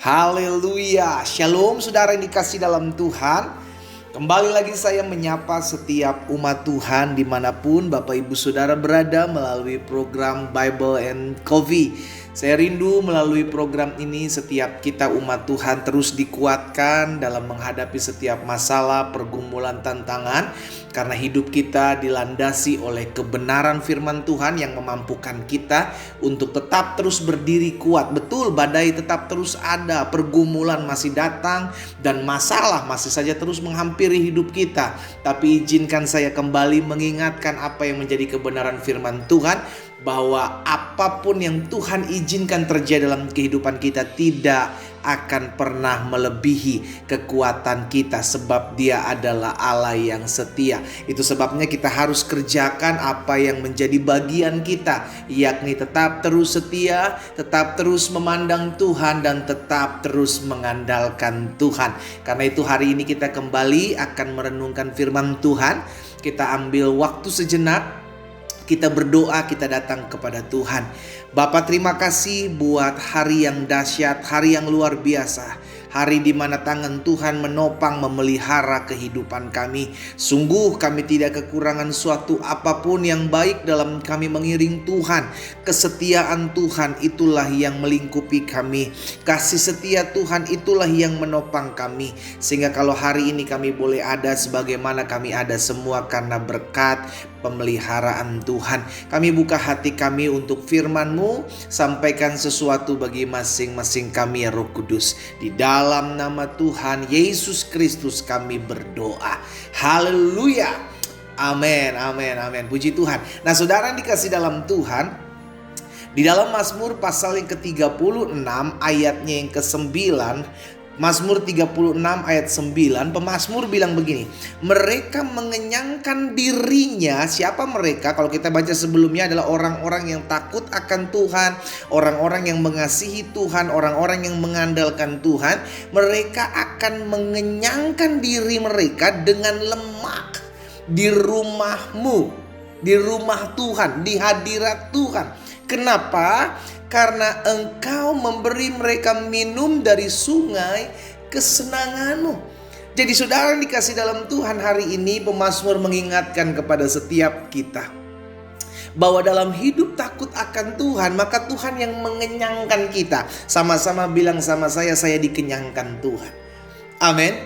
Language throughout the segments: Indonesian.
Haleluya. Shalom saudara yang dikasih dalam Tuhan. Kembali lagi saya menyapa setiap umat Tuhan dimanapun Bapak Ibu Saudara berada melalui program Bible and Coffee. Saya rindu melalui program ini setiap kita umat Tuhan terus dikuatkan dalam menghadapi setiap masalah, pergumulan, tantangan. Karena hidup kita dilandasi oleh kebenaran firman Tuhan yang memampukan kita untuk tetap terus berdiri kuat. Betul, badai tetap terus ada, pergumulan masih datang, dan masalah masih saja terus menghampiri hidup kita. Tapi izinkan saya kembali mengingatkan apa yang menjadi kebenaran firman Tuhan, bahwa apapun yang Tuhan izinkan terjadi dalam kehidupan kita tidak akan pernah melebihi kekuatan kita, sebab Dia adalah Allah yang setia. Itu sebabnya kita harus kerjakan apa yang menjadi bagian kita, yakni tetap terus setia, tetap terus memandang Tuhan, dan tetap terus mengandalkan Tuhan. Karena itu hari ini kita kembali akan merenungkan firman Tuhan. Kita ambil waktu sejenak, kita berdoa, kita datang kepada Tuhan. Bapa, terima kasih buat hari yang dahsyat, hari yang luar biasa. Hari di mana tangan Tuhan menopang memelihara kehidupan kami. Sungguh kami tidak kekurangan suatu apapun yang baik dalam kami mengiring Tuhan. Kesetiaan Tuhan itulah yang melingkupi kami. Kasih setia Tuhan itulah yang menopang kami. Sehingga kalau hari ini kami boleh ada sebagaimana kami ada semua karena berkat pemeliharaan Tuhan. Kami buka hati kami untuk firman-Mu. Sampaikan sesuatu bagi masing-masing kami ya Roh Kudus. Di dalam nama Tuhan Yesus Kristus kami berdoa. Haleluya. Amin, amin, amin. Puji Tuhan. Nah saudara yang dikasih dalam Tuhan, di dalam Mazmur pasal yang ke-36 ayatnya yang ke-9, Mazmur 36 ayat 9, pemazmur bilang begini, mereka mengenyangkan dirinya. Siapa mereka? Kalau kita baca sebelumnya adalah orang-orang yang takut akan Tuhan, orang-orang yang mengasihi Tuhan, orang-orang yang mengandalkan Tuhan. Mereka akan mengenyangkan diri mereka dengan lemak di rumah-Mu, di rumah Tuhan, di hadirat Tuhan. Kenapa? Karena Engkau memberi mereka minum dari sungai kesenangan-Mu. Jadi saudara yang dikasih dalam Tuhan, hari ini pemazmur mengingatkan kepada setiap kita bahwa dalam hidup takut akan Tuhan, maka Tuhan yang mengenyangkan kita. Sama-sama bilang sama saya dikenyangkan Tuhan. Amin.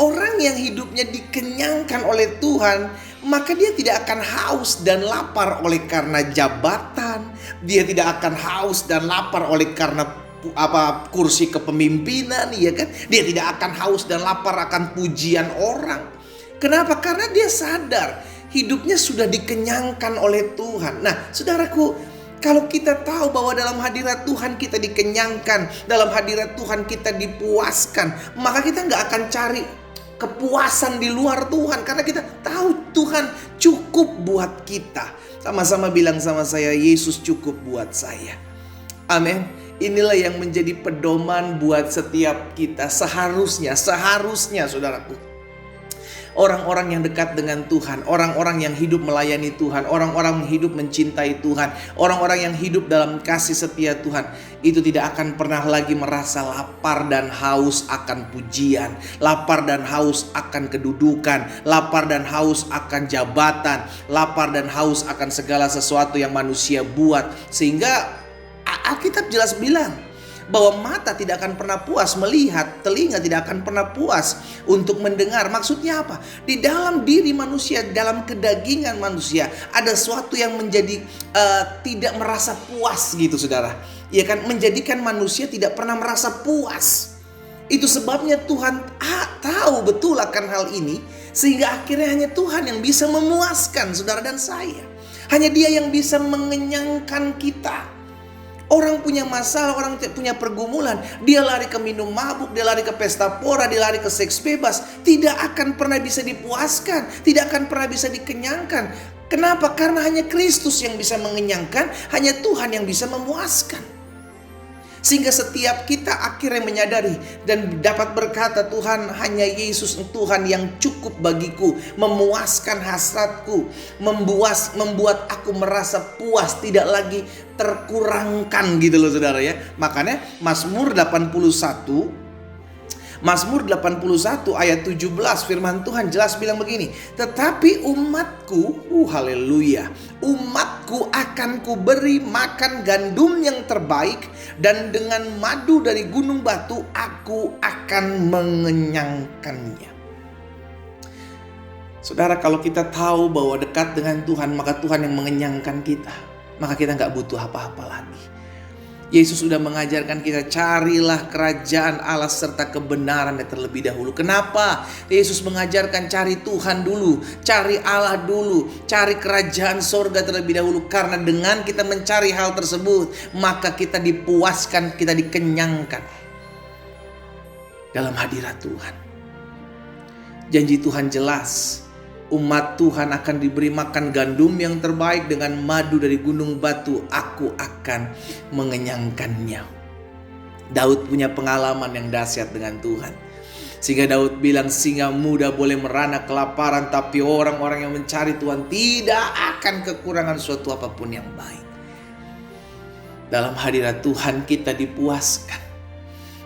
Orang yang hidupnya dikenyangkan oleh Tuhan, maka dia tidak akan haus dan lapar oleh karena jabatan. Dia tidak akan haus dan lapar oleh karena kursi kepemimpinan, ya kan? Dia tidak akan haus dan lapar akan pujian orang. Kenapa? Karena dia sadar hidupnya sudah dikenyangkan oleh Tuhan. Nah, saudaraku, kalau kita tahu bahwa dalam hadirat Tuhan kita dikenyangkan, dalam hadirat Tuhan kita dipuaskan, maka kita nggak akan cari kepuasan di luar Tuhan, karena kita tahu Tuhan cukup buat kita. Sama-sama bilang sama saya, Yesus cukup buat saya. Amin. Inilah yang menjadi pedoman buat setiap kita. Seharusnya saudaraku, orang-orang yang dekat dengan Tuhan, orang-orang yang hidup melayani Tuhan, orang-orang yang hidup mencintai Tuhan, orang-orang yang hidup dalam kasih setia Tuhan, itu tidak akan pernah lagi merasa lapar dan haus akan pujian, lapar dan haus akan kedudukan, lapar dan haus akan jabatan, lapar dan haus akan segala sesuatu yang manusia buat. Sehingga Alkitab jelas bilang bahwa mata tidak akan pernah puas melihat, telinga tidak akan pernah puas untuk mendengar. Maksudnya apa? Di dalam diri manusia, dalam kedagingan manusia, ada sesuatu yang menjadi tidak merasa puas gitu saudara. Ya kan, menjadikan manusia tidak pernah merasa puas. Itu sebabnya Tuhan tahu betul akan hal ini, sehingga akhirnya hanya Tuhan yang bisa memuaskan saudara dan saya. Hanya Dia yang bisa mengenyangkan kita. Orang punya masalah, orang punya pergumulan, dia lari ke minum mabuk, dia lari ke pesta pora, dia lari ke seks bebas, tidak akan pernah bisa dipuaskan, tidak akan pernah bisa dikenyangkan. Kenapa? Karena hanya Kristus yang bisa mengenyangkan, hanya Tuhan yang bisa memuaskan. Sehingga setiap kita akhirnya menyadari dan dapat berkata, Tuhan, hanya Yesus Tuhan yang cukup bagiku, memuaskan hasratku, membuat aku merasa puas, tidak lagi terkurangkan gitu loh saudara ya. Makanya Mazmur 81 ayat 17 firman Tuhan jelas bilang begini, tetapi umatku, haleluya, umatku akan kuberi makan gandum yang terbaik, dan dengan madu dari gunung batu aku akan mengenyangkannya. Saudara, kalau kita tahu bahwa dekat dengan Tuhan, maka Tuhan yang mengenyangkan kita, maka kita gak butuh apa-apa lagi. Yesus sudah mengajarkan kita, carilah kerajaan Allah serta kebenarannya terlebih dahulu. Kenapa? Yesus mengajarkan cari Tuhan dulu, cari Allah dulu, cari kerajaan sorga terlebih dahulu. Karena dengan kita mencari hal tersebut, maka kita dipuaskan, kita dikenyangkan dalam hadirat Tuhan. Janji Tuhan jelas, umat Tuhan akan diberi makan gandum yang terbaik, dengan madu dari gunung batu aku akan mengenyangkannya. Daud punya pengalaman yang dahsyat dengan Tuhan, sehingga Daud bilang, singa muda boleh merana kelaparan, tapi orang-orang yang mencari Tuhan tidak akan kekurangan suatu apapun yang baik. Dalam hadirat Tuhan kita dipuaskan,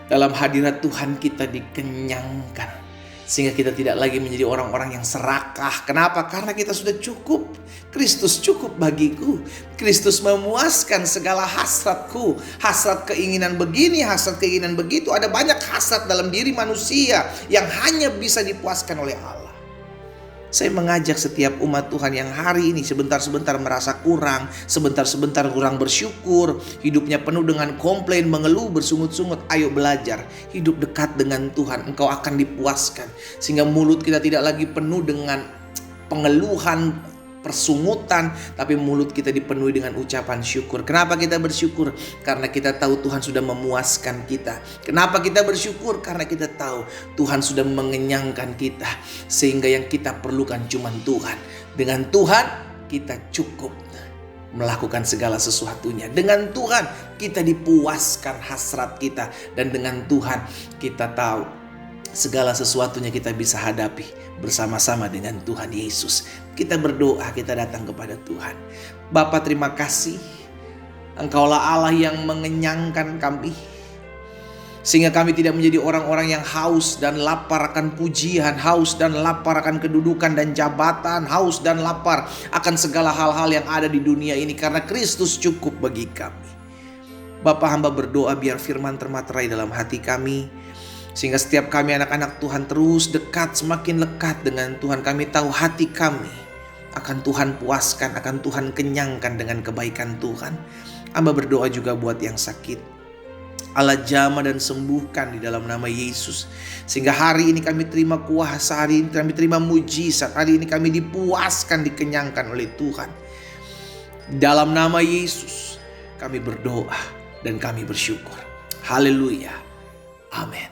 dalam hadirat Tuhan kita dikenyangkan, sehingga kita tidak lagi menjadi orang-orang yang serakah. Kenapa? Karena kita sudah cukup. Kristus cukup bagiku. Kristus memuaskan segala hasratku. Hasrat keinginan begini, hasrat keinginan begitu. Ada banyak hasrat dalam diri manusia yang hanya bisa dipuaskan oleh Allah. Saya mengajak setiap umat Tuhan yang hari ini sebentar-sebentar merasa kurang, sebentar-sebentar kurang bersyukur, hidupnya penuh dengan komplain, mengeluh, bersungut-sungut. Ayo belajar hidup dekat dengan Tuhan, engkau akan dipuaskan. Sehingga mulut kita tidak lagi penuh dengan pengeluhan, persungutan, tapi mulut kita dipenuhi dengan ucapan syukur. Kenapa kita bersyukur? Karena kita tahu Tuhan sudah memuaskan kita. Kenapa kita bersyukur? Karena kita tahu Tuhan sudah mengenyangkan kita, sehingga yang kita perlukan cuma Tuhan. Dengan Tuhan kita cukup melakukan segala sesuatunya. Dengan Tuhan kita dipuaskan hasrat kita, dan dengan Tuhan kita tahu segala sesuatunya kita bisa hadapi bersama-sama dengan Tuhan Yesus. Kita berdoa, kita datang kepada Tuhan. Bapa, terima kasih, Engkaulah Allah yang mengenyangkan kami, sehingga kami tidak menjadi orang-orang yang haus dan lapar akan pujian, haus dan lapar akan kedudukan dan jabatan, haus dan lapar akan segala hal-hal yang ada di dunia ini, karena Kristus cukup bagi kami. Bapa, hamba berdoa biar firman termaterai dalam hati kami, sehingga setiap kami anak-anak Tuhan terus dekat, semakin lekat dengan Tuhan. Kami tahu hati kami akan Tuhan puaskan, akan Tuhan kenyangkan dengan kebaikan Tuhan. Hamba berdoa juga buat yang sakit, Allah jamah dan sembuhkan di dalam nama Yesus. Sehingga hari ini kami terima kuasa, hari ini kami terima mujizat, hari ini kami dipuaskan, dikenyangkan oleh Tuhan. Dalam nama Yesus kami berdoa dan kami bersyukur. Haleluya. Amin.